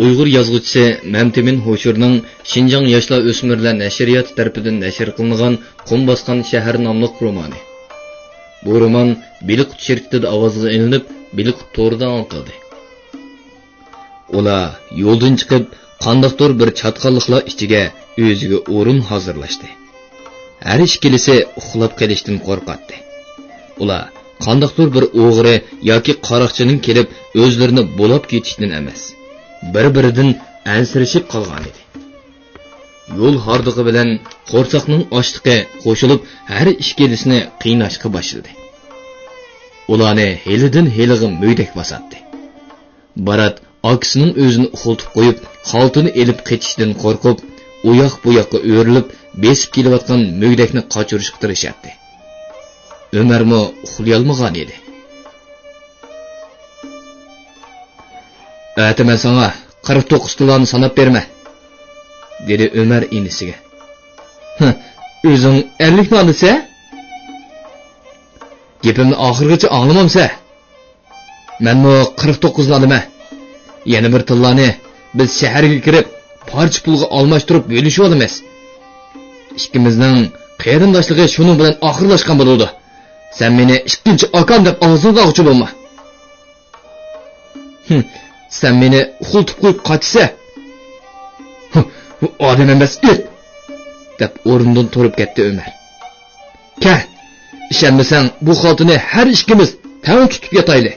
Uyg'ur yozuvchisi Mamtimin Hoshurning Xinjiang yoshlar o'smirlar nashriyoti tomonidan nashr qilingan Qum bosgan shahar nomli romani. Bu roman Biliqut shirkatida ovozga ilinib, Biliqut to'rida anqildi. Ular yo'ldan chiqib, qandoqdir bir chatqonliklar ichiga o'ziga o'rin hozirlashdi. Har ikkilisi uxlab qolishdan qo'rqatdi. Ular qandoqdir bir o'g'ri yoki qaroqchining kelib o'zlarini bo'lib ketishdan emas, bir-biridan ansirishib qolgan edi. Yo'l hordug'i bilan qo'rsoqning ochliqi qo'shilib, har ikkilisini qiynashga boshladi. Ularni helidan heliga mo'ydak bosatdi. Barat akisining o'zini uxultib qo'yib, xaltini elib ketishdan qo'rqib, u yoq bu yoqqa o'rilib, besib kelayotgan mo'ydakni qochirishga tirishadi. Ömermi uxlay olmagan edi. "Ataman sana 49 tilani sanab berma", dedi Ömer inisiga. "O'zing 50 ni olsa? Gapimni oxirgacha anglamamsa, menmi 49 ni olaman. Yana bir tillani biz shaharga kirib, parcha pulga almashtirib bo'lishib olamiz. Ikkimizning qarindoshligi shuning bilan oxirlashgan bo'ladi. Sen meni ikkinchi akam deb og'zingga og'chi bo'lma. Sen meni uxultib qo'yib qochsa, bu odam emas it, deb o'rnidan turib ketdi Ömer. "Kel, ishonmasang bu xaltini har ikkimiz tang tutib yotayli."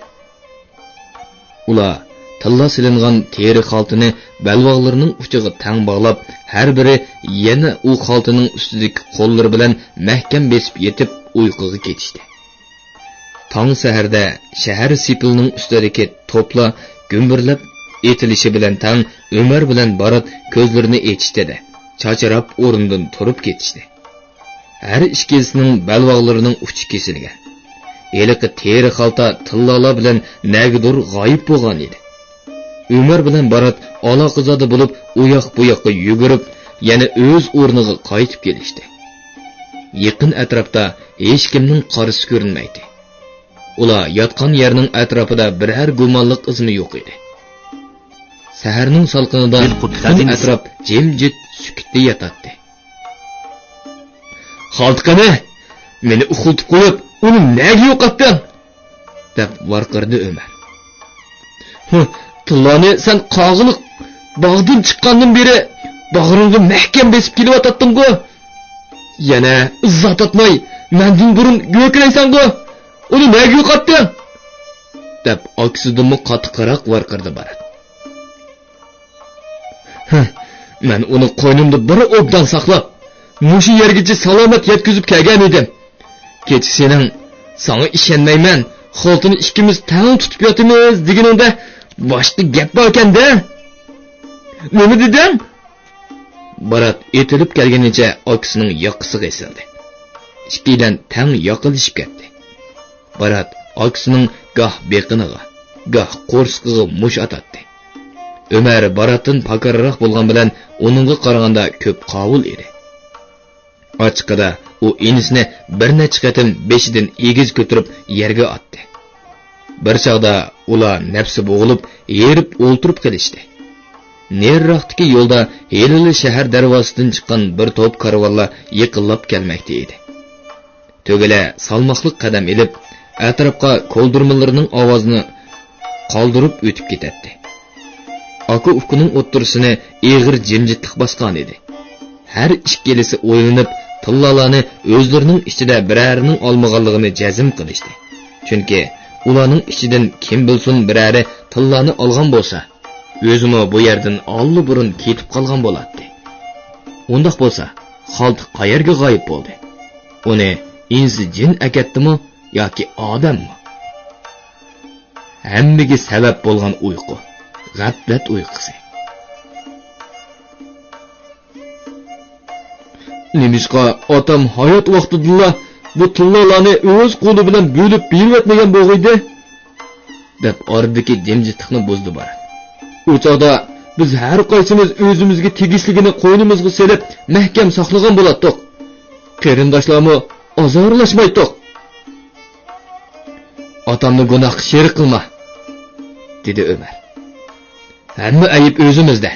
Ular tilla silingan teri xaltini balvoqlarining uchiga tang bog'lab, har biri yana u xaltining ustidagi qo'llari bilan mahkam besib yetib uyquga ketishdi. Tong saharda shahar sipilning ustidagi to'pla gümbürlab etilishi bilan tang Ömer bilan Barat ko'zlarini echishdi. Chachirab o'rnidan turib ketishdi. Har ikkisining balvoqlarining uchi kesilgan. Eliqi teri xalta tillalar bilan nagidur g'oyib bo'lgan edi. Ömer bilan Barat aloqazoda bo'lib, u yoq bu yoqqa yugurib, yana o'z o'rniga qaytib kelishdi. Yaqin atrofda hech kimning qarisi ko'rinmaydi. Ular yotgan yerning atrofida biror gumonliq izmi yo'q edi. Saharning salqinida butun atrof jimjit sukutda yotadi. "Xaltqani, meni uxultib qo'yib, uni nega yo'qotding?" deb varqirdi Ömer. "Tillani sen qog'iliq bog'dan chiqqandan beri bag'ringga mahkam besib kelyotding-ku. Yana izzat atmay, mendan burun go'kraysan-ku. Uni nega yo'qotding?" deb oksidanmi qattiqroq varqirdi Barat. "Men uni qo'ynimda bir obdan saqlab, mushu yergacha salomat yetkazib kelgan edim. Kecha sening sana ishonmayman, xaltini ikkimiz tang tutib yotimiz deganingda boshqa gap bor ekan-da. Nima deding?" Barat etilib kelganicha akisining yoqasiga esildi. Ikkidan tang yoqilishib ketdi. Barat akisining goh beqiniga, goh qo'rsqiga mush atadi. Ömer Baratdan pakarroq bo'lgan bilan uningga qaraganda ko'p qovul edi. Ochiqida u inisini bir necha qatim beshidan egiz ko'tarib yerga otdi. Bir chog'da ular nafsi bo'g'ilib, yerib o'ltirib qolishdi. Neriroqdagi yo'lda Helili shahar darvozasidan chiqqan bir to'p karvonlar yiqilib kelmoqda edi. To'g'ila salmoqli qadam elib, atrofga qo'ldirmalarining ovozini qoldirib o'tib ketadi. Aka-ukaning o'ttirisini eg'ir jimjitlik bosgan edi. Har ikkilisi o'ylanib, tillalarni o'zlarining ichida birarining olmaganligini jazm qilishdi. Chunki ularning ichidan kim bilsin birari tillani olgan bo'lsa, o'zimi bu yerdan olli burun ketib qolgan bo'ladi. Undaq bo'lsa, xalt qayerga g'oyib bo'ldi? Uni insi jin akatdimi yoki odammi? Hammaga sabab bo'lgan uyqu, g'aflat uyqusi. Nimishqa otam hayot vaqtida bu tillalarni o'z qo'li bilan bo'lib bermayotmagan bo'g'iydi, deb oradagi jimjitlikni buzdi Barat. U chog'da biz har qaysimiz o'zimizga tegishligini qo'ynimizga selib mahkam saqlagan bo'lardik. Qarindoshlarmi azorlashmaydiq. Atamni gunoh sherik qilma, dedi Ömer. Hamma ayib o'zimizda.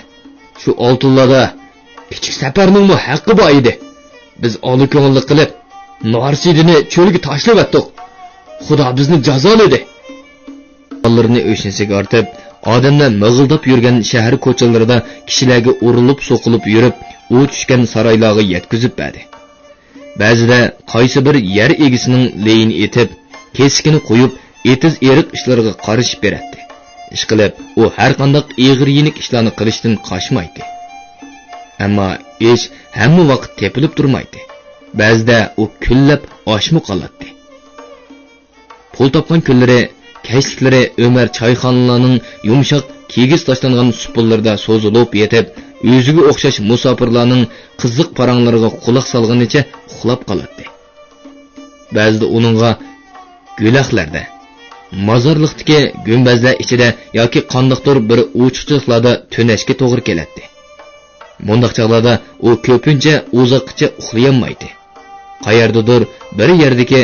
Shu oltinlarda kichik safarning mu haqqi bor edi. Biz oli ko'ngilli qilib, Norsidini cho'lga tashlab atdik. Xudo bizni jazoladi. Qo'llarini o'shinsiga ortib, odamlar mig'ildab yurgan shahar ko'chalarida kishilarga urilib, so'qilib yurib, u tushgan saroylarga yetkazib berdi. Ba'zida qaysi bir yer egisining leyin etib, keskini qo'yib, etiz eriq ishlariga qarishib beradi. Ishqilib, u har qanday eg'ir yenik ishlarni qilishdan qochmaydi. Ammo ish hamma vaqt tepilib turmaydi. Ba'zida u kunlab oshmi qoladi. Pul topgan kunlari, kayshliklari Ömer choyxonalarning yumshoq, kigiz tashlangan supullarda so'zilib yetib, o'ziga o'xshash musofirlarning qiziq paranglariga quloq solganicha uxlab qoladi. Ba'zida uningga gulohlarda, mozorliqdagi gumbazlar ichida yoki qandoqdir bir uchiqchiqlarda to'nashga to'g'ri keladi. Bundaq chog'larda u ko'pincha uzoqcha uxlayolmaydi. Qayerdadir bir yerdagi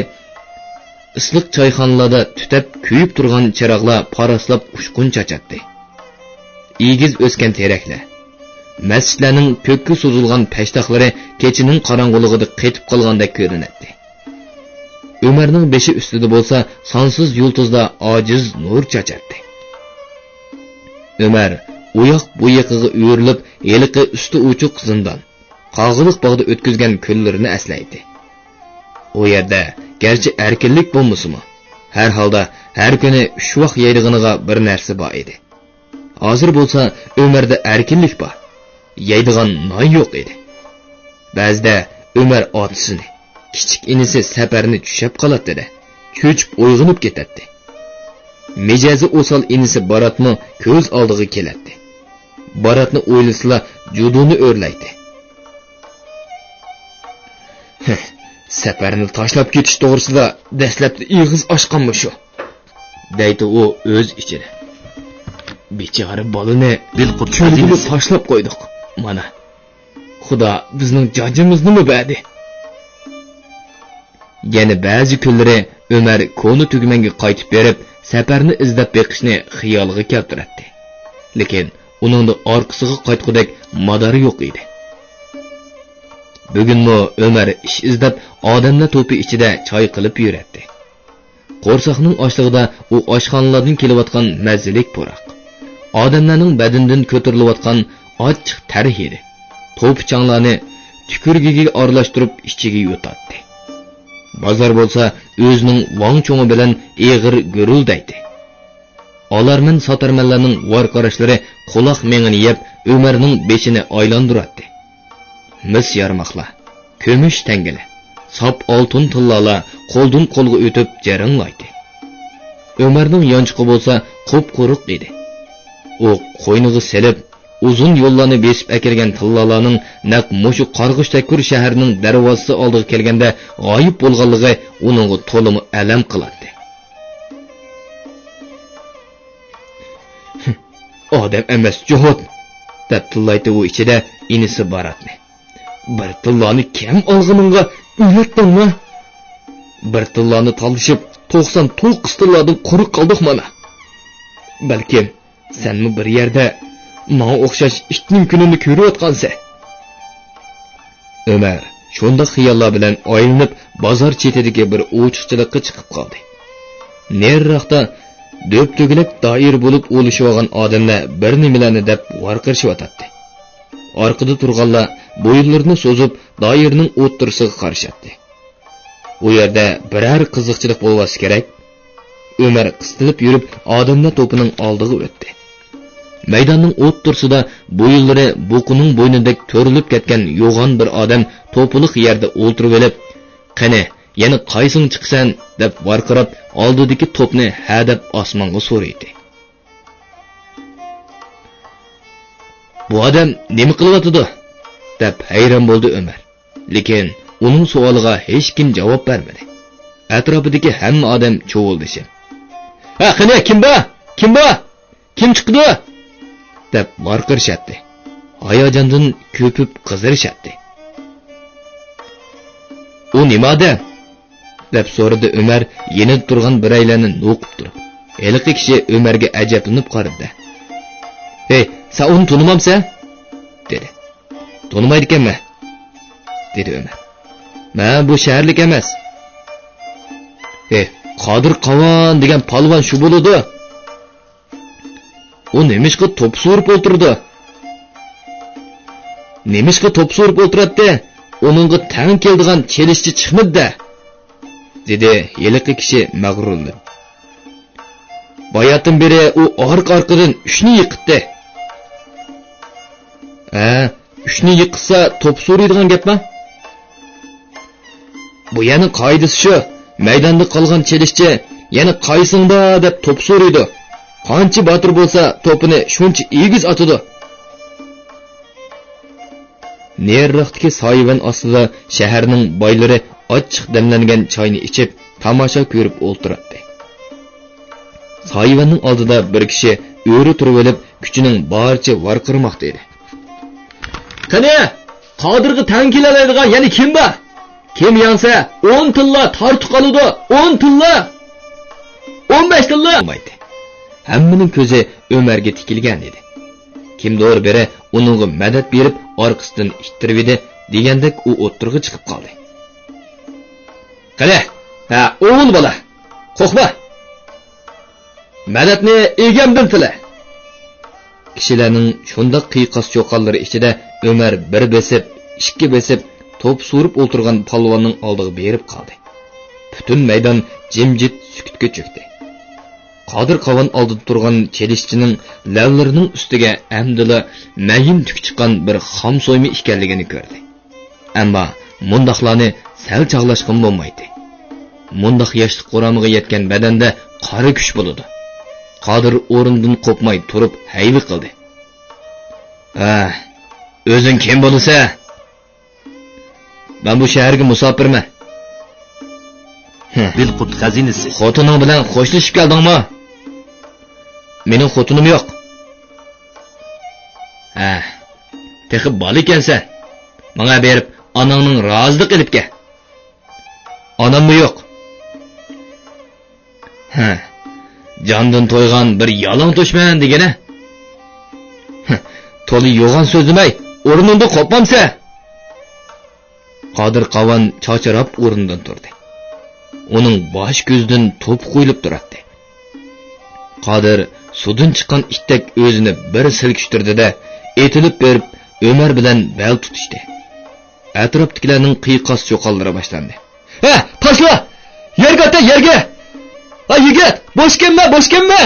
isliq choyxonalarda tutab kuyib turgan chiroqlar paraslab ushqun chachadi. Egiz o'sgan teraklar, masjidlarning ko'kka so'zilgan peshtoqlari kechining qorong'uligida qetib qolgandek ko'rinadi. Ömerning beshi ustida bo'lsa, sonsiz yulduzlar ojiz nur chachardi. Ömer uyoq bu yoqiga o'rilib, eliqi usti uchuq zindon, qog'iliq bog'da o'tkazgan kunlarini eslaydi. U yerda garchi erkinlik bo'lmasimi, har holda har kuni shu vaqt yeydig'iniga bir narsa bor edi. Hozir bo'lsa Ömerda erkinlik bor, yeydigan non yo'q edi. Ba'zida Ömer otisini, kichik inisi safarni tushab qoladi-da, cho'chib uyg'onib ketadi. Mijazi o'sal inisi Baratni ko'z oldiga keladi. Baratni o'ylasla juduni o'rlaydi. Safarni tashlab ketish to'g'risida dastlabda ig'iz ochqanmi shu? deydi u o'z ichida. Bechora bolani cho'lga tashlab qo'ydik. Mana Xudo bizning jajimizni berdi. Yana ba'zi kunlari Ömer koni tugmanga qaytib berib, safarni izlab beqishni xiyoliga keltiradi. Lekin uningda orqasiga qaytqudek madori yo'q edi. Bugunmi Ömer ish izlab odamlar to'pi ichida choy qilib yuradi. Qo'rsoqning ochlig'ida u oshxonalardan kelayotgan mazzilik po'roq, odamlarning badanidan ko'tarilayotgan ochiq tar hidi, to'pichanglarni tukurgiga aralashtirib ichiga yutadi. Bozor bo'lsa o'zining vong cho'ngi bilan eg'ir guruldaydi. Olarman sotarmanlarning vor qarashlari quloq mengini yeb Ömerning beshini aylantiradi. Mis yarmoqlar, ko'mish tangili, sop oltin tillalar qo'ldan qo'lga o'tib jaranglaydi. Ömerning yonchiqi bo'lsa qup-quruq edi. U qo'yniga selib uzun yo'llarni besib akirgan tillalarning naq mushu qarg'ish takur shaharning darvozasi oldiga kelganda g'oyib bo'lganligi uningga to'limi alam qiladi. Odam emas, juhud, deb tillaydi u ichida inisi Baratni. Bir tillani kim olg'iningga o'ylatdingmi? Bir tillani talishib 99 tillardan quruq qoldik mana. Balkim senmi bir yerda menga o'xshash itning kunini ko'rayotgansa. Ömer shunda xiyollar bilan oylinib bozor chetidagi bir o'chiqchilikka chiqib qoldi. Neriroqda do'p-to'gilib doir bo'lib o'lishib olgan odamlar bir nimalarni deb varqirishyotdi. Orqada turganlar bo'yinlarini so'zib doirning o'ttirisiga qarashadi. U yerda biror qiziqchilik bo'lsa kerak. Ömer qistilib yurib odamlar to'pining oldiga o'tdi. Maydonning o'ttirsida bo'yinlari buqining bo'ynidek to'rilib ketgan yo'g'on bir odam to'piliq yerda o'ltirib olib, "Qani, yana qaysing chiqsan?" deb varqirab, oldidagi to'pni hadab osmonga so'raydi. "Bu odam nima qilyotdi?" deb hayron bo'ldi Ömer. Lekin uning savoliga hech kim javob bermadi. Atrofidagi hamma odam cho'g'ildi. "Ha, qani, kim bu? Kim bu? Kim chiqdi?" deb varqirishadi. Hayajondan ko'pib qizirishadi. "U nima odam?" deb so'radi Ömer yenib turgan biraylarni no'qib turib. Heliqi kishi Ömerga ajablanib qaradi. "Hey, sen uni tanimamsan?" dedi. "Tanimaydi ekanman," dedi Ömer. "Men bu shaharlik emas." Qodir Qovon degan palvon shu bo'ladi. U nemishqa top surib o'tirdi? Nemishqa top surib o'tiradi? Onunga tang keldigan chelishchi chiqmadi, dedi yeliqi kishi mag'rurlanib. Bayatdan beri u orqa-orqadan 3 ni yiqitdi. Uchni yiqsa top so'raydigan gapmi? Bu yana qoidasi shu. Maydonda qolgan chelishchi yana qaysingda deb top so'raydi. Qancha botir bo'lsa, topini shuncha egiz atadi. Neriroqdagi soyvan ostida shaharning boylari ochiq damlangan choyni ichib, tomosha ko'rib o'ltiradi. Soyvanning oldida bir kishi o'ri turib olib, kuchining boricha varqirmoqda edi. "Qani, Qodirga tang keladigan yana kim bor? Kim yansa 10 tilla tortib qoladi, 10 tilla. 15 tilla." Olmaydi. Hammaning ko'zi Ömerga tikilgan edi. Kimdir biri uningga madad berib, orqasidan ittirib edi, degandek u o'ttirg'i chiqib qoldi. "Qani, o'g'il bola, qo'rqma. Madadni egamdan tila." Kishilarning shundoq qiyqas cho'qonlari ichida Ömer bir besib, ikki besib top surib o'tirgan palvonning oldiga berib qoldi. Butun maydon jimjit sukutga cho'kdi. Qodir Qovon oldida turgan chelishchining lavlarining ustiga amdila mayin tuk chiqqan bir xom so'yma ekanligini ko'rdi. Ammo mundaqlarni sal chaqlashqim bo'lmaydi. Mundaq yoshlik qo'ramiga yetgan badanda qari kuch bo'ladi. Qodir o'rindan qo'pmay turib hayvi qildi. O'zing kim bo'lsa? Men bu shaharga musofirman. Bilqut xazinasi. Xotining bilan qo'shilishib keldingmi? Mening xotinim yo'q. Texib bola ekansan. Menga berib, onangning rozilik qilib kel. Onammi yo'q? Jondan to'ygan bir yolon to'shman degana. To'li yo'g'on so'zimay, o'rningda qopmamsa. Qodir Qovon chochirab o'rnidan turdi. Uning bosh ko'zidan to'p qo'yilib turadi. Qodir sudun chiqqan itdek o'zini bir silkishtirdi-da, etilib berib Ömer bilan bel tutishdi. Atrofdagilarning qiyqas cho'qonlari boshlandi. Tashla! Yerga ata, yerga! Yigit, boshkanma!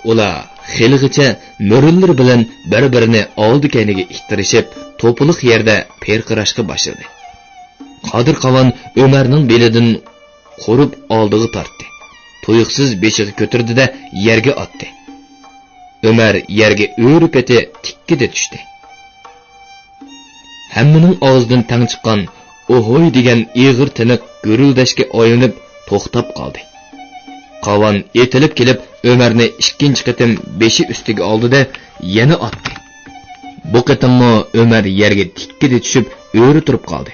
Ular xilg'icha mo'rillar bilan bir-birini oldi kayniga ittirishib, to'piliq yerda perqirashga boshladi. Qodir Qovon Ömerning belidan qo'rib oldiga tortdi. To'yiqsiz beshiga ko'tirdi-da, yerga otdi. Ömer yerga o'rib keti tikkida tushdi. Hammaning og'zidan tang chiqqan "Ohoy" degan ig'ir tiniq gurildashga oyinib to'xtab qoldi. Qovon etilib kelib Ömerni ikkinchi qitim beshi ustiga oldi-da, yana otdi. Bu qitimmo Ömer yerga tikkida tushib, o'ri turib qoldi.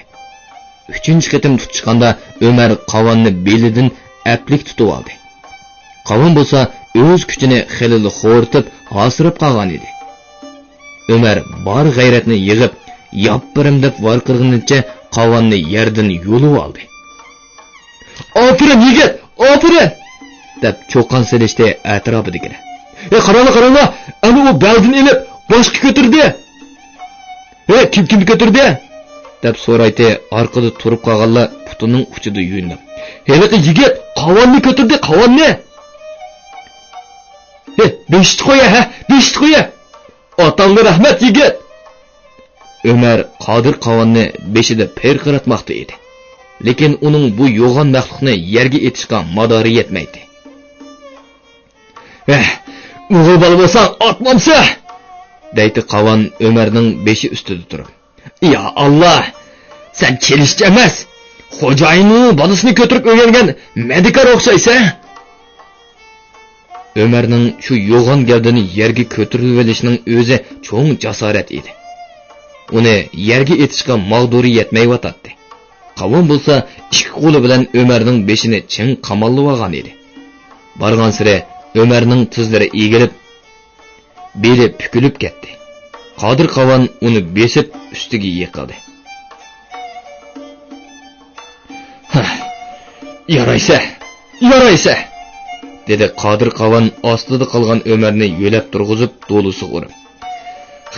Uchinchi qitim tutishganda Ömer Qovonni belidan aplik tutib oldi. Qovon bo'lsa o'z kuchini xilili xo'rtib, hosirib qolgan edi. Ömer bor g'ayratni yig'ib, "Yoppirim" deb varqirg'inicha Qovonni yerdan yo'lib oldi. "Ofirin yigit, ofirin!" deb cho'qon silishdi atrofidagilar. Qaranglar, ana u beldan ilib boshqa ko'tirdi. Kim ko'tirdi?" deb so'raydi orqada turib qolganlar putining uchida yuyindi. "Heliqi yigit Qovonni ko'tirdi, Qovonni." "Beshti qo'ya. Otangga rahmat yigit." Ömer Qodir Qovonni beshida perqiratmoqda edi. Lekin uning bu yo'g'on maxluqni yerga etishga madori yetmaydi. "O'g'il bola bo'lsang, otmamsa!" deydi Qovon Ömerning beshi ustida turib. "Ya Allah, sen kelishchi emas, xo'jayinning bolasini ko'tirib o'rgangan medikar o'xshaysan." Ömerning shu yo'g'on gavdani yerga ko'tirib olishning o'zi cho'ng jasorat edi. Uni yerga etishga mag'duri yetmayotdi. Qavon bo'lsa, ikki qo'li bilan Ömerning beshini ching qamallab olgan edi. Bargan sire Ömerning tuzlari egilib, beli pukilib ketdi. Qodir Qavon uni besib ustiga yiqildi. Yaraysa, dedi Qodir Qavon ostida qolgan Ömerni yo'lab turg'izib do'lusi urib.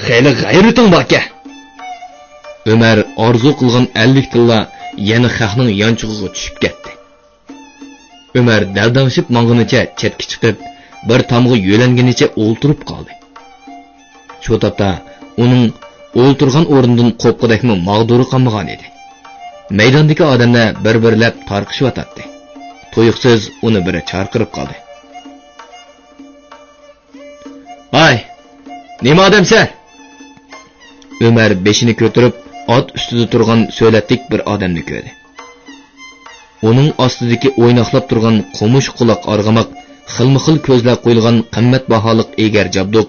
Xeyli g'ayrating bor-ku. Ömer orzu qilgan 50 tilla yana xalqning yanchug'iga tushib ketdi. Ömer daldangshib mang'inicha chetga chiqib, bir tomg'a yo'langunicha o'ltirib qoldi. Shu topda uning o'ltirgan o'rnidan qo'pqidakmi mag'duri qolmagan edi. Maydondagi odamlar bir-birlab tarqishib o'tadi. To'yiqsiz uni biri charqirib qoldi. "Ay, nima odamsan?" Ömer beshini ko'tarib, ot ustida turgan so'latlik bir odamni ko'rdi. Uning ostidagi o'ynoqlab turgan qo'mush quloq arg'amoq, xilma-xil ko'zlar qo'yilgan qimmatbaholiq egar jabduq,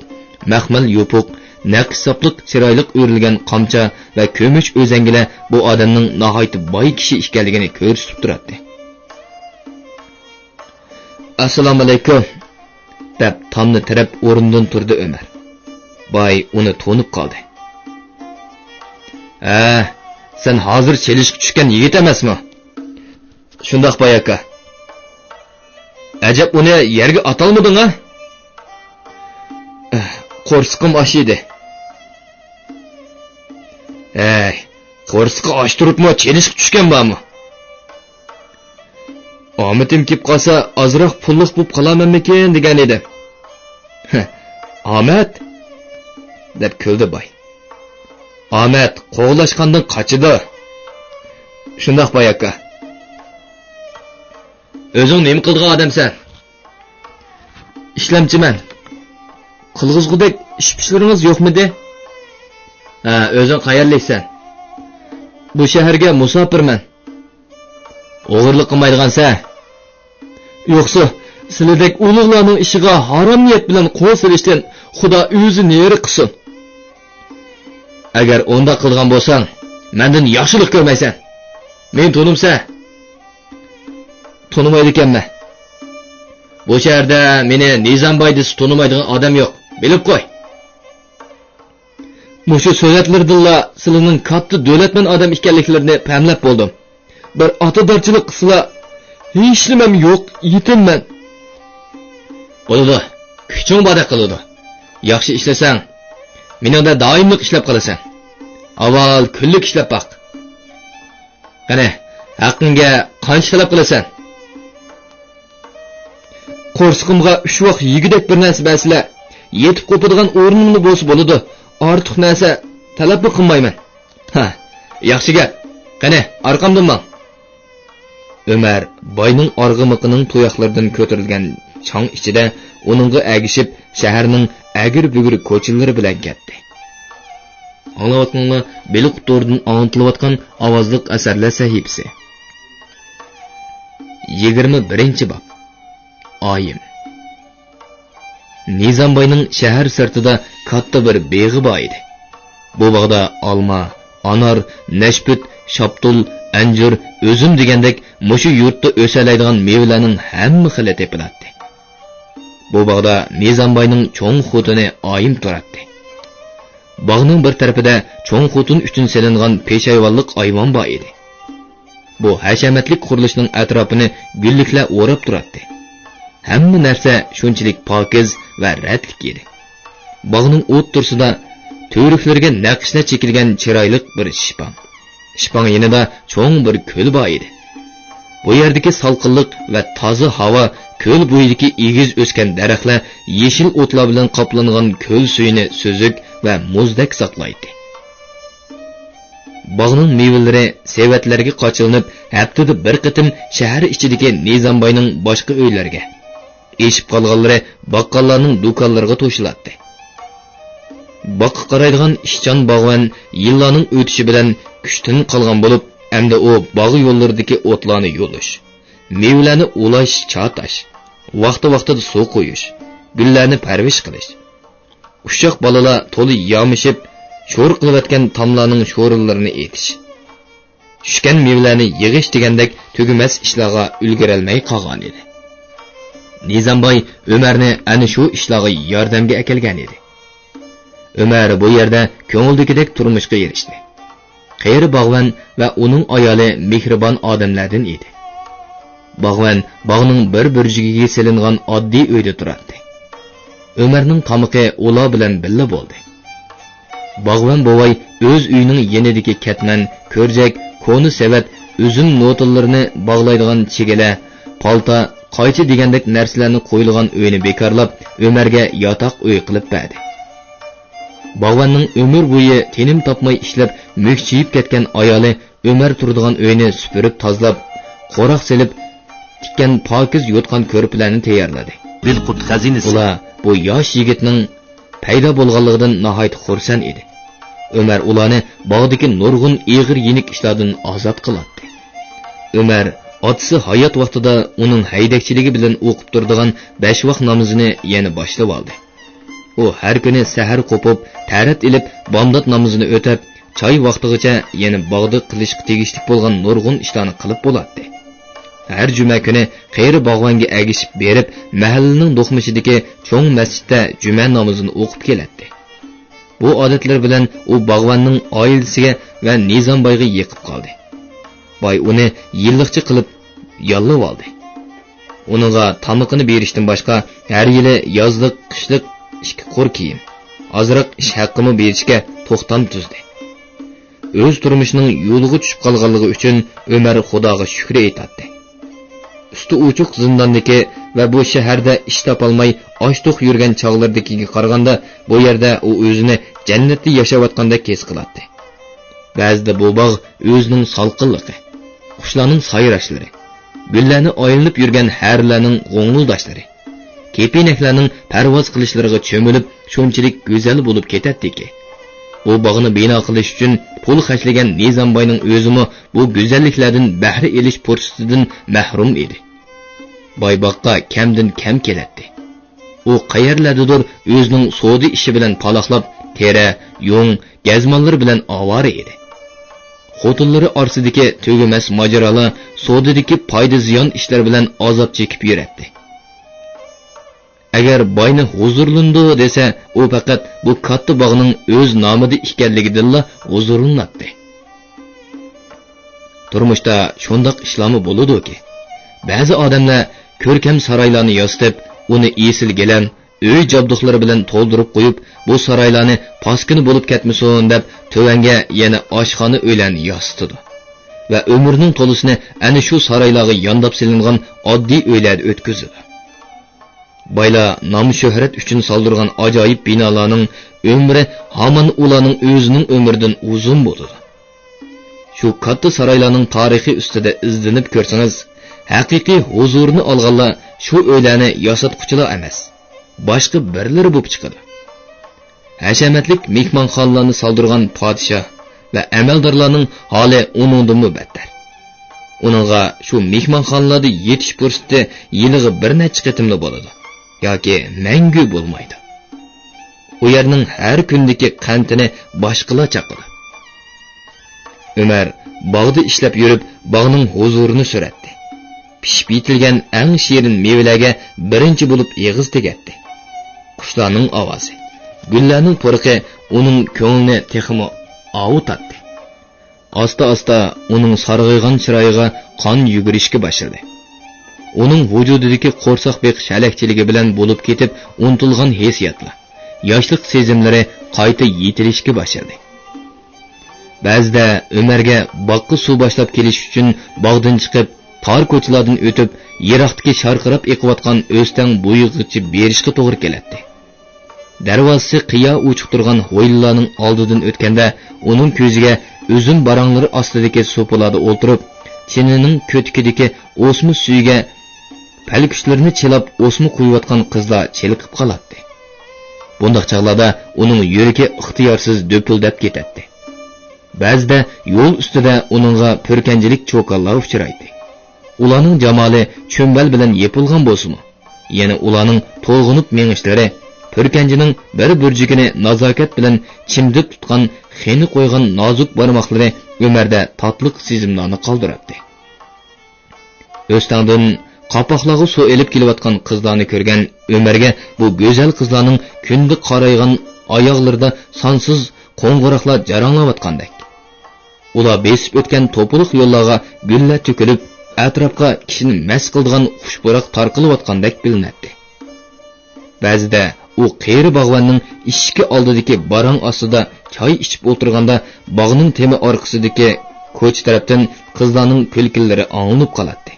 maxmal yopiq, naqssopliq chiroyliq o'rilgan qamcha va ko'mish o'zangilar bu odamning nihoyat boy kishi ekanligini ko'rsatib turadi. "Assalomu alaykum" deb tomni tirab o'rnidan turdi Ömer. Boy uni to'nib qoldi. Sen hozir chelishga tushgan yigit emasmi? Shundoq boy aka. Ajab uni yerga atalmading-a? Qo'rsiqim oshidi. Qo'rsiqi osh turibmi, chelishga tushgan bormi? Omitim kelib qolsa, ozroq pulliq bo'lib qolamanmikin degan edi. Omad deb kuldi boy. Ahmet, qo'g'lashqandan qochidi. Shundoq boy aka. O'zing nima qilgan odamsan? Ishlamchiman. Qilg'izgudek ish-pishlaringiz yo'qmidi? O'zing qayerliksan? Bu shaharga musofirman. O'g'irlik qilmaydigansan? Yo'qsa, sizlardek ulug'larning ishiga harom niyat bilan qo'l silishdan Xudo o'zi neri qilsin. Agar onda qilgan bo'lsang, mendan yaxshilik ko'rmaysan. Men tunimsa, tunimaydi ekanman. Bu shaharda meni Nizamboy deb tunimaydigan odam yo'q. Bilib qo'y. Mushu so'zatlardilla sizlarning katta davlatman odam ekanliklarini pamlab bo'ldim. Bir otadarchilik qilsa, hech nimam yo'q, yetimman. Bo'ldi. Kuching bor qiladi. Yaxshi ishlasang, meningda doimlik ishlab qolasan. Avval kunlik ishlab baq. Qani, haqqingga qancha talab qilasan? Qo'rsiqimga 3 vaqt yigidek bir narsa bersizlar, yetib qo'padigan o'rnimni bo'lsa bo'ladi. Ortiq narsa talab qilmayman. Yaxshi gap. Qani, orqamdan mang. Ömer boyning org'imiqining to'yoqlaridan ko'tarilgan chang ichida uningga agishib shaharning agir-bugir ko'chalari bilan ketdi. Anglayotganlar Beliq to'rdan anglatilayotgan ovozliq asarlar sahifasi. 21-bob. Oyim. Nizamboyning shahar sirtida katta bir beg'i bor edi. Bu bog'da olma, anor, nashput, shoptul, anjur, o'zim degandek mushu yurtda o'salaydigan mevalarning hamma xili tepiladi. Bu bog'da Nizamboyning cho'ng xotini oyim turadi. Bog'ning bir tarafida cho'ng xotin uchun selingan peshayvonlik ayvon bor edi. Bu hashamatlik qurilishning atrofini gulliklar o'rab turadi. Hamma narsa shunchalik pokiz va ratlik edi. Bog'ning o'ttirsida to'riqlarga naqshlar chekilgan chiroyli bir shipon. Shipon yanida cho'ng bir ko'l bor edi. Bu yerdagi salqinlik va toza havo ko'l bo'yidagi egiz o'sgan daraxtlar yeshil o'tlar bilan qoplangan ko'l suyini suzuk va muzdek saqlaydi. Bog'ning mevalari sevatlarga qochilinib, haftada bir qatim shahar ichidagi Nizamboyning boshqa uylariga, eshib qolganlari baqqallarning do'konlariga to'shiladi. Boqqa qaraydigan ishchan bog'van yillarning o'tishi bilan kuchdan qolgan bo'lib, endi u bog' yo'llaridagi o'tlarni yo'lish, mevalarni ulash, chatash, vaqti-vaqtida suv qo'yish, gullarni parvish qilish. Qushchoq bolalar to'li yomishib, sho'r qilayotgan tomlarning sho'rillarini etish. tushgan mevlarni yig'ish degandek tugumas ishlarga ulgurolmay qolgan edi. Nizamboy Ömerni ana shu ishlarga yordamga akelgan edi. Ömer bu yerda ko'ngildagidek turmushga erishdi. Qayri Bog'van va uning ayoli mehribon odamlardan edi. Bog'van bog'ning bir burjigiga selingan oddiy uyda turardi. Ömerning qamoqi ular bilan billa bo'ldi. Bog'van bo'voy o'z uyining yenidagi katman, ko'rjak, koni savat, uzum notillarini bog'laydigan chigala, palta, qaychi degandek narsalarni qo'yilgan uyni bekorlab Ömerga yotoq uy qilib berdi. Bog'vanning umr bo'yi tenim topmay ishlab mukchiyib ketgan ayoli Ömer turadigan uyni supurib tozalab, qo'roq selib tikkan pokiz yotgan ko'rpalarni tayyorladi. Bilqut xazinasi. Ular bu yosh yigitning paydo bo'lganligidan nihoyat xursand edi. Ömer ularni bog'dagi nurg'un ig'ir yenik ishlardan ozod qiladi. Ömer otasi hayot vaqtida uning haydakchiligi bilan o'qib turadigan 5 vaqt namozini yana boshlab oldi. U har kuni sahar qo'pib, tarat ilib, bomdod namozini o'tab, choy vaqtigacha yana bog'da qilishga tegishli bo'lgan nurg'un ishlarni qilib bo'ladi. Har juma kuni Qayri Bog'vanga agishib berib, mahallaning do'qmishidagi cho'ng masjidda juma namozini o'qib keladi. Bu odatlar bilan u Bog'vanning oilasiga va Nizamboyga yiqib qoldi. Boy uni yilliqchi qilib yollab oldi. Uningga tamoqini berishdan boshqa har yili yozliq, qishliq 2 qo'r kiyim, ozroq ish haqqini berishga to'xtam tuzdi. O'z turmushining yo'liga tushib qolganligi uchun Ömer Xudoga shukr aytadi. Usti uchuq zindondagi va bu shaharda ish topolmay osh-to'q yurgan chog'lardagiga qaraganda bu yerda u o'zini jannatda yashayotgandek his qiladi. Ba'zida bu bog' o'zining salqinligi, qushlarning sayrashlari, gullarni oylinib yurgan harlarning g'o'ng'ildashlari, kepinaklarning parvoz qilishlariga cho'milib shunchalik go'zal bo'lib ketadiki, bu bog'ni bino qilish uchun pul xarjlagan Nizamboyning o'zimi bu go'zalliklardan bahra elish fursatidan mahrum edi. Boyboqqa kamdan kam keladi. U qayerlardadir o'zining savdo ishi bilan paloqlab, tera, yung, gazmonlar bilan ovora edi. Xotinlari orsidagi tugumas mojarolar, savdodagi foyda ziyon ishlar bilan azob chekib yuradi. Agar boyni huzurlandi desa, u faqat bu katta bog'ning o'z nomida ekanligidanla huzurlanadi. Turmushda shundoq ishlarmi bo'ladi-ki, ba'zi odamlar ko'rkam saroylarni yostib, uni esil gelan, uy jabduqlari bilan to'ldirib qo'yib, bu saroylarni paskini bo'lib ketmasin deb tövanga yana oshxona uylarni yostidi va umrning to'lisini ana shu saroylarga yondab silingan oddiy uylarda o'tkazdi. Boylar nom shuhrat uchun soldirgan ajoyib binolarning umri hamon ularning o'zining umridan uzun bo'ldi. Shu katta saroylarning tarixi ustida izlanib ko'rsangiz, haqiqiy huzurni olganlar shu uylarni yasatquchilar emas, boshqa birlari bo'lib chiqadi. Hashamatlik mehmonxonalarni soldirgan podshoh va amaldorlarning holi uningdan battar. Uningga shu mehmonxonalarda yetish fursati yiliga bir necha qatimli bo'ladi yoki mangu bo'lmaydi. U yerning har kundagi qantini boshqalar chaqadi. Ömer bog'da ishlab yurib, bog'ning huzurini so'ratdi. Pishib yetilgan eng shirin mevalarga birinchi bo'lib eg'iz tegadi. Qushlarning ovozi, gullarning purqi uning ko'nglini texmo avutatdi. Asta-asta uning sarg'aygan chiroyiga qon yugurishga boshladi. Uning vujudidagi qo'rsoq beq shalakchiligi bilan bo'lib ketib, unutilgan hissiyotlar, yoshlik sezimlari qayta yetilishga boshladi. Ba'zida Ömerga boqqa suv boshlab kelish uchun bog'dan chiqib, tor ko'chalardan o'tib, yiroqdagi sharqirab eqiyotgan o'stang bo'yig'ichi berishga to'g'ri keladi. Darvozasi qiyo uchiq turgan hoyillarning oldidan o'tganda, uning ko'ziga uzum baranglari ostidagi so'pilarda o'tirib, chinining ko'tikidagi o'sma suyiga palkuchlarini chilab o'sma quyayotgan qizlar cheliqib qoladi. Bundaq chaqlarda uning yuragi ixtiyorsiz do'pildab ketadi. Ba'zida yo'l ustida uningga purkanchilik cho'qonlar uchraydi. Ularning jamoli cho'mbal bilan yepilgan bo'lsa-mu, yana ularning to'g'inib mengishlari, purkanchining bir burjigini nazokat bilan chimdib tutgan, xeni qo'ygan nozik barmoqlari Ömer'de tatlıq sezimlarını qaldıraptı. Östangdan qapoqlag'i suv elib kelayotgan qizlarni ko'rgan Ömer'ge bu go'zal qizlarning kundi qaraygan oyoqlarida sonsiz qo'ng'iroqlar jaranglayotgandek. Ular besib o'tgan to'piq yo'llarga gullar to'kilib, atrofga kishini mast qiladigan xushbo'roq tarqilayotgandek bilinadi. Ba'zida u qeyri bog'vanning ishki oldidagi barang ostida choy ichib o'tirganda bog'ning temi orqasidagi ko'ch tarafdan qizlarning kulkillari anglanib qoladi.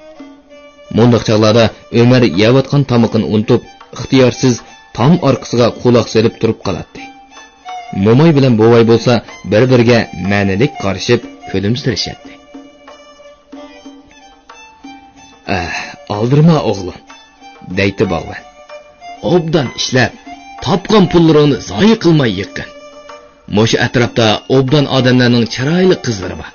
Mundaq chog'larda Ömer yeyotgan tomoqni unutib, ixtiyorsiz tom orqasiga quloq solib turib qoladi. Mo'moy bilan bo'voy bo'lsa, bir-biriga ma'nilik qarishib, kulimsirashadi. Oldirma o'g'lim, deydi bog'van. Obdan ishlab, topgan pullaringni zoyi qilmay yiqqin. Mo'sha atrofda obdan odamlarning chiroyli qizlari bor.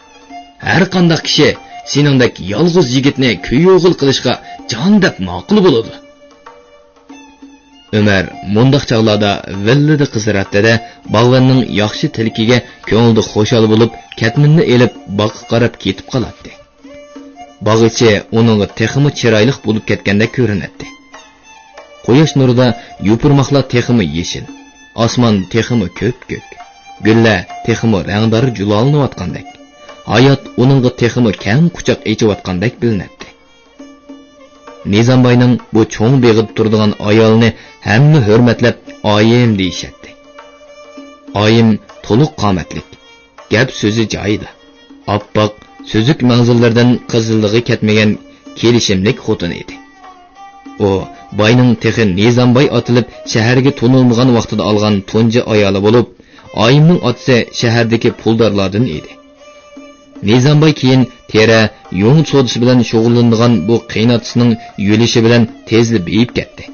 Har qanday kishi seningdek yolg'iz yigitni kuyovg'il qilishga jon deb ma'qul bo'ladi. Ömer mundaq chog'larda villida qizratdi-da, bog'vanning yaxshi tilkiga ko'ngilda xo'shal bo'lib, katminni elib boqqa qarab ketib qoladi. Bog'ichi uningga texmi chiroyli bo'lib ketganda ko'rinadi. Quyosh nurida yupurmoqlar texmi yeshil, osmon texmi ko'k-ko'k, gullar texmi rangdor julolanayotgandek, hayot uningga texmi kang quchoq echayotgandek bilinadi. Nizambayning bu cho'ng beg'ib turadigan ayolni hamma hurmatlab oyim deyishadi. Oyim to'liq qomatlik, gap so'zi joyida, oppoq, so'zuk manzillardan qizilligi ketmagan kelishimlik xotin edi. O boyning texi Nizambay otilib shaharga to'nilmagan vaqtida olgan tunji ayoli bo'lib, oyimning otasi shahardagi puldorlardan edi. Nizambay keyin tera yung sodisi bilan shug'ullanadigan bu qiynatisining yo'lishi bilan tezli beyib ketdi.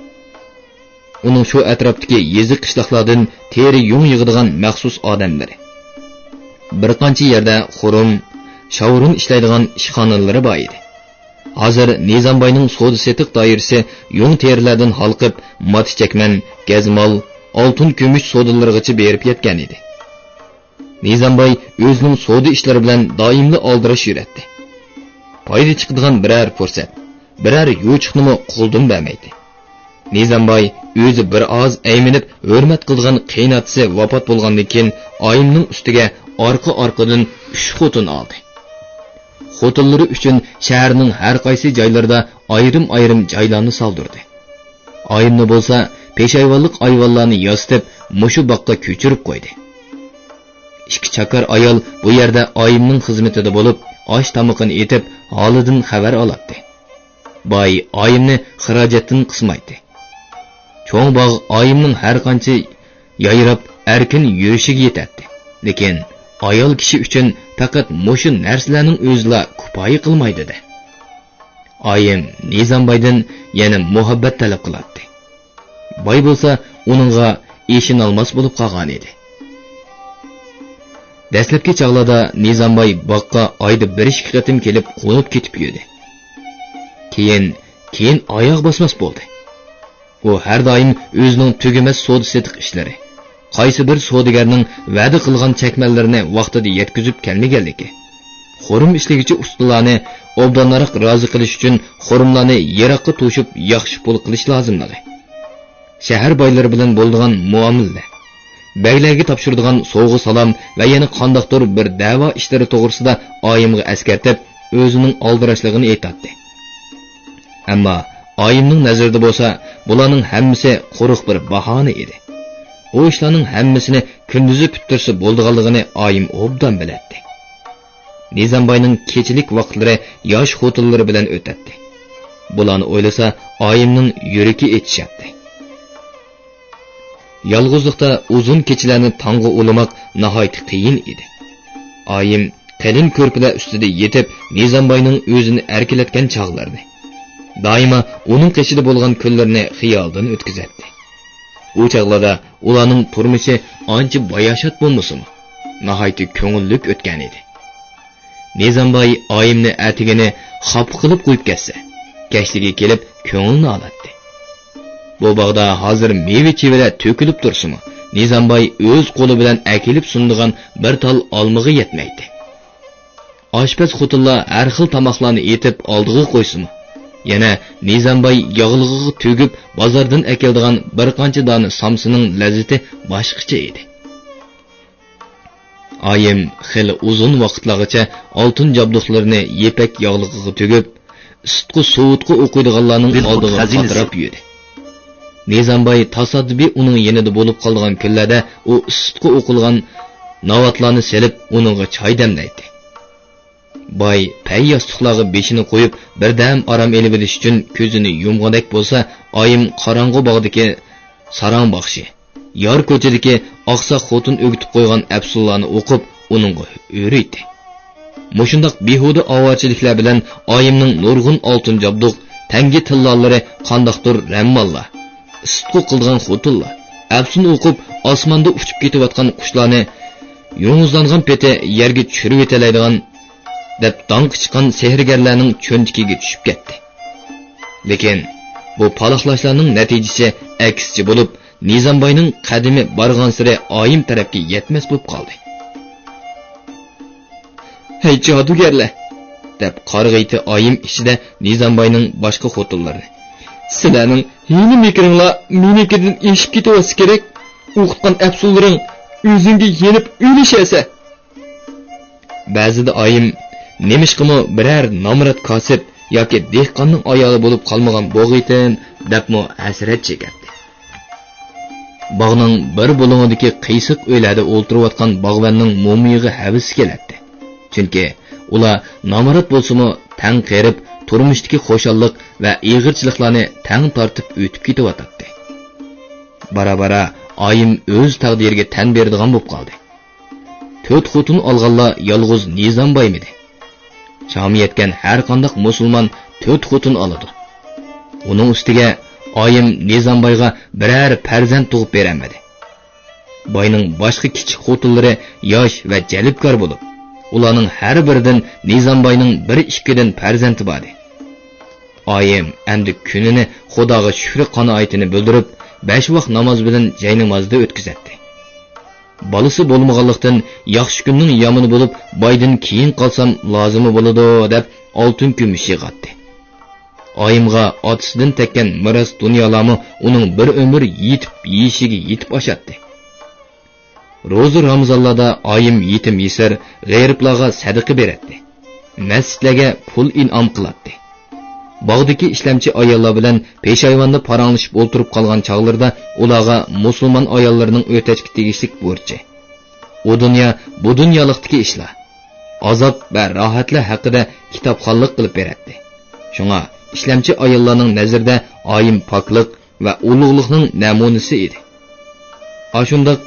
Uning shu atrofdagi yezi qishloqlardan teri yung yig'adigan maxsus odamlari. Bir qancha yerda xurum, shovurun ishlaydigan ishxonalari bor edi. Hozir Nizambayning savdo setiq doirasi yung terilardan halqib, mati chakman, gazmol, oltin kumush savdolarigacha berib yetgan edi. Nizambay o'zining savdo ishlari bilan doimli oldirash yuratdi. Foyda chiqadigan biror fursat, biror yo'chiqni qo'ldan bermaydi. Nizambay o'zi bir oz ayminib hurmat qilgan qiynatisi vafot bo'lgandan keyin oyimning ustiga orqa-orqadan 3 xotin oldi. Xotinlari uchun shaharning har qaysi joylarida ayrim-ayrim joylarni soldirdi. Oyimni bo'lsa, peshayvonlik ayvonlarni yostib, mushu boqqa ko'chirib qo'ydi. Ikki chakar ayol bu yerda oyimning xizmatida bo'lib, osh tamoqini etib, holidan xabar oladi. Boy oyimni xarajatdan qismaydi. Cho'ng bog' oyimning har qancha yayrab, erkin yurishiga yetadi. Lekin ayol kishi uchun faqat mushu narsalarning o'zla kupoyi qilmaydi-da. Oyim Nizambaydan yana muhabbat talab qiladi. Boy bo'lsa, uningga eshin olmas bo'lib qolgan edi. Dastlabki chog'larda Nizambay boqqa oyda 1-2 qatim kelib qo'nib ketib yurdi. Keyin oyoq bosmas bo'ldi. U har doim o'zining tugamas savdo setiq ishlari, qaysi bir savdogarning va'da qilgan chakmanlarini vaqtida yetkazib kelmaganligi, xurum ishlagichi ustalarni obdanlaroq rozi qilish uchun xurumlarni yiroqqa to'shib yaxshi pul qilish lozimligi, shahar boylari bilan bo'ladigan muomala, baylarga topshiradigan sovg'a salom va yana qandoqdir bir da'vo ishlari to'g'risida oyimga askartib, o'zining oldirashligini aytadi. Ammo oyimning nazarida bo'lsa, bularning hammasi quruq bir bahona edi. O ishlarning hammasini kunduzi putursa bo'lganligini oyim obdan biladi. Nizambayning kechilik vaqtlari yosh xotinlari bilan o'tadi. Bularni o'ylasa, oyimning yuragi etishadi. Yolg'izlikda uzun kechalarni tongga ulamoq nihoyat qiyin edi. Oyim qalin ko'rpalar ustida yetib, Nizambayning o'zini erkilatgan chog'larni, doimo uning qishida bo'lgan kunlarni xiyoldan o'tkazadi. U chog'larda ularning turmushi ancha bayashat bo'lmasimi, nihoyat ko'ngillik o'tgan edi. Nizambay oyimni atigini xop qilib qo'yib ketsa, kashliga kelib ko'ngilni oladi. Bu bog'da hozir meva-chevalar to'kilib tursimi, Nizambay o'z qo'li bilan akilib sundigan bir tal olmig'i yetmaydi. oshpaz xotinlar har xil tomoqlarni etib oldiga qo'ysin. Yana Nizamboy yog'lig'iga tugib bozordan akeldigan bir qancha dona somsining lazzati boshqacha edi. Oyim xili uzun vaqtlargacha oltin jabduqlarini yepak yog'lig'iga tugib, isitqi sovutqi o'qiydiganlarning oldiga qatirib yurdi. Nizamboy tasoddifiy uning yanida bo'lib qolgan kunlarda u isitqi o'qilgan navatlarni selib uningga choy damlaydi. Boy pay yostiqlarga beshini qo'yib birdam orom elib olish uchun ko'zini yumg'adek bo'lsa, oyim qorong'u bog'dagi sarang baxshi, yor ko'chadagi oqsoq xotin o'gitib qo'ygan absullarni o'qib uningga o'raydi. Mushundoq behuda ovochiliklar bilan oyimning nurg'un oltin jabduq, tangi tillolari qandoqdir rammallar, isitqi qilgan xotinlar, absun o'qib osmonda uchib ketayotgan qushlarni yung'izlangan peti yerga tushirib yetalaydigan deb danq chiqqan sehrgarlarning cho'ntikiga tushib ketdi. Lekin bu paloqlashlarning natijasi aksicha bo'lib, Nizamboyning qadimi borgan siri oyim tarafga yetmas bo'lib qoldi. "Hey jodugarlar!" deb qarg'aydi oyim ichida Nizamboyning boshqa xotinlarini. "Sizlarning hiyni mikringlar menikidan eshib ketsa kerak. O'qitgan absullaring o'zingga yenib o'lishasa." Ba'zida oyim nemishqimi biror nomrat kosib yoki dehqonning oyog'i bo'lib qolmagan bo'g'iytin debmi hasrat chekardi. Bog'ning bir bo'lumidagi qiysiq o'ylarda o'ltirayotgan bog'vanning mo'miyiga havis keladi. Chunki ular nomrat bo'lsa-mu tang qerib, turmushdagi xo'shallik va ig'irchiliklarni tang tortib o'tib ketyapti. Bara-bara oyim o'z taqdiriga tan beradigan bo'lib qoldi. 4 xotin olganlar yolg'iz Nizamboymidi? Jamiyatgan har qanday musulmon 4 xotin oladi. Uning ustiga oyim Nizamboyga biror farzand tug'ib bermadi. Boyning boshqa kichik xotinlari yosh va jalibkor bo'lib, ularning har biridan Nizamboyning 1-2 dan farzandi bor edi. Oyim endi kunini Xudoga shukr qanoatini bildirib, 5 vaqt namoz bilan jay namozda o'tkazadi. Balысы bo'lmaganlikdan yaxshi kunning yomoni bo'lib, boydan keyin qolsam lozimi bo'ladi deb oltin kumush yig'atdi. Oyimga otasidan tekkan miras dunyolarni uning bir umr yetib yeyishiga yetib oshatdi. Ro'za Ramazonlarda oyim yetim yesir, g'ayriblarga sadaqa beradi. Masjidlarga pul in'om qiladi. Bog'dagi ishlamchi ayollar bilan peshayvonda paranglashib o'ltirib qolgan chog'larda ularga musulmon ayollarining o'tashga tegishlik burchi. U dunyo bu dunyolikdagi ishlar, azob va rohatlar haqida kitobxonlik qilib beradi. Shunga ishlamchi ayollarning nazarida oyim poklik va ulug'likning namunasi edi. Ashundaq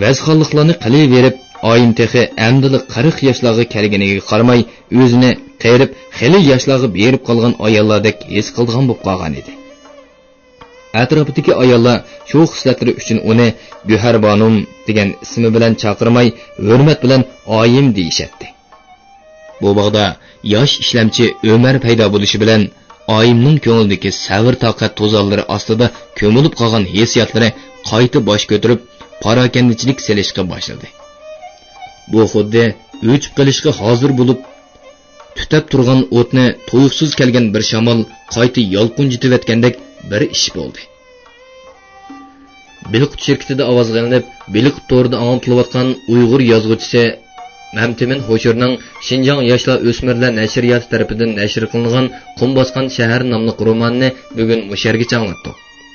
vazxonliklarni qilaverib, oyim texi amdili 40 yoshlarga kelganiga qaramay o'zini qeyrib xili yoshlarga berib qolgan ayollardek his qilgan bo'lib qolgan edi. Atrofidagi ayollar shu xislatlari uchun uni Guharbanum degan ismi bilan chaqirmay, hurmat bilan oyim deyishadi. Bu bog'da yosh ishlamchi Umar paydo bo'lishi bilan oyimning ko'nglidagi savr toqat to'zonlari ostida ko'milib qolgan hissiyotlari qayta bosh ko'tarib, parakandichilik selishga boshladi. Bu xuddi o'chib qolishga hozir bo'lib tutab turgan o'tni to'yuqsiz kelgan bir shamol qayta yolqinjitayotgandek bir ish bo'ldi. Bilqut shirkatida ovoz qilinib, Bilqut to'rida anglatilayotgan Uyg'ur yozuvchisi Mamtimin Ho'shurning Xinjiang yoshlar o'smirlar nashriyati tarafidan nashr qilingan Qum bosgan shahar nomli romanini bugun mushargacha anglatdik.